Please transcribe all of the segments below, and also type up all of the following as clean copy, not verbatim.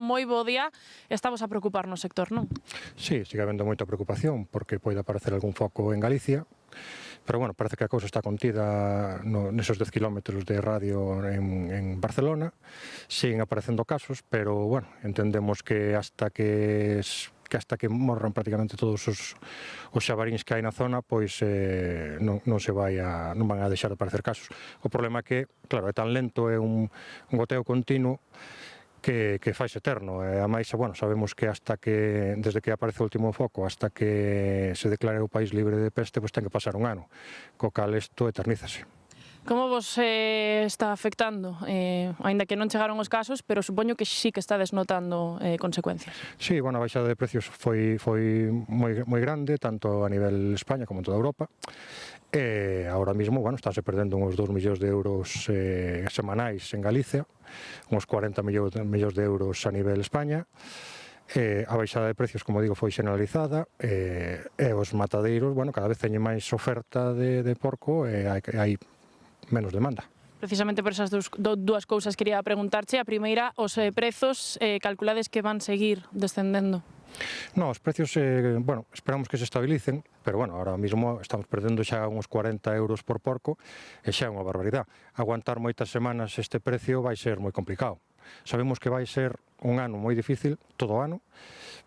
moi bo día, estamos a preocupar no sector, non? Sí, sigue habendo moita preocupación porque pode aparecer algún foco en Galicia, pero bueno, parece que a cousa está contida nesos 10 kilómetros de radio en Barcelona. Siguen aparecendo casos, pero bueno, entendemos que hasta que morran prácticamente todos os xabaríns que hai na zona, pois non van a deixar de aparecer casos. O problema é que, claro, é tan lento, é un goteo continuo que faise eterno. A máis, bueno, sabemos que desde que aparece o último foco hasta que se declare o país libre de peste, pois ten que pasar un ano, co cal isto eternízase. Como vos está afectando? Aínda que non chegaron os casos, pero supoño que sí que estades notando consecuencias. Sí, bueno, a baixada de precios foi moi grande, tanto a nivel España como en toda Europa. Ahora mismo, bueno, estáse perdendo uns 2 millóns de euros semanais en Galicia, uns 40 millóns de euros a nivel España. A baixada de precios, como digo, foi xeneralizada, e os matadeiros, bueno, cada vez teñen máis oferta de porco e hai menos demanda. Precisamente por esas dúas cousas quería preguntarche. A primeira, os prezos calculades que van seguir descendendo? Non, os precios, bueno, esperamos que se estabilicen, pero bueno, ahora mismo estamos perdendo xa uns 40 euros por porco e xa é unha barbaridade. Aguantar moitas semanas este precio vai ser moi complicado. Sabemos que vai ser un ano moi difícil, todo o ano,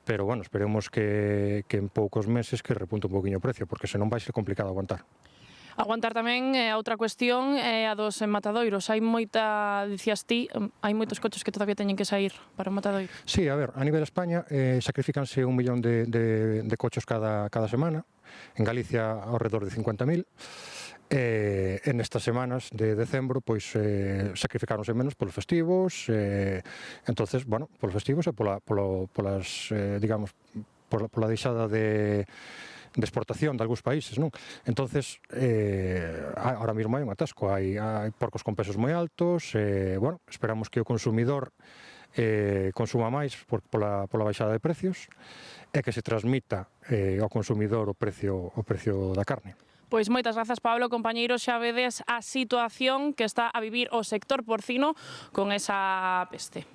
pero bueno, esperemos que en poucos meses que repunte un poquinho o precio, porque senón vai ser complicado aguantar. Aguantar tamén a outra cuestión é a dos matadoiros. Hai moita, dicías ti, hai moitos coches que todavía teñen que sair para o matadoiro. Sí, a ver, a nivel de España sacrifícanse 1 millón de cochos cada semana, en Galicia ao redor de 50.000. En estas semanas de decembro pois sacrificáronse menos polos festivos, entonces, bueno, polos festivos e pola deixada de exportación de algúns países, non? Entonces, ahora mesmo hai un atasco, hai porcos con pesos moi altos, bueno, esperamos que o consumidor consuma máis pola baixada de precios e que se transmita ao consumidor o precio da carne. Pois moitas grazas, Pablo. Compañeiros, xa vedes a situación que está a vivir o sector porcino con esa peste.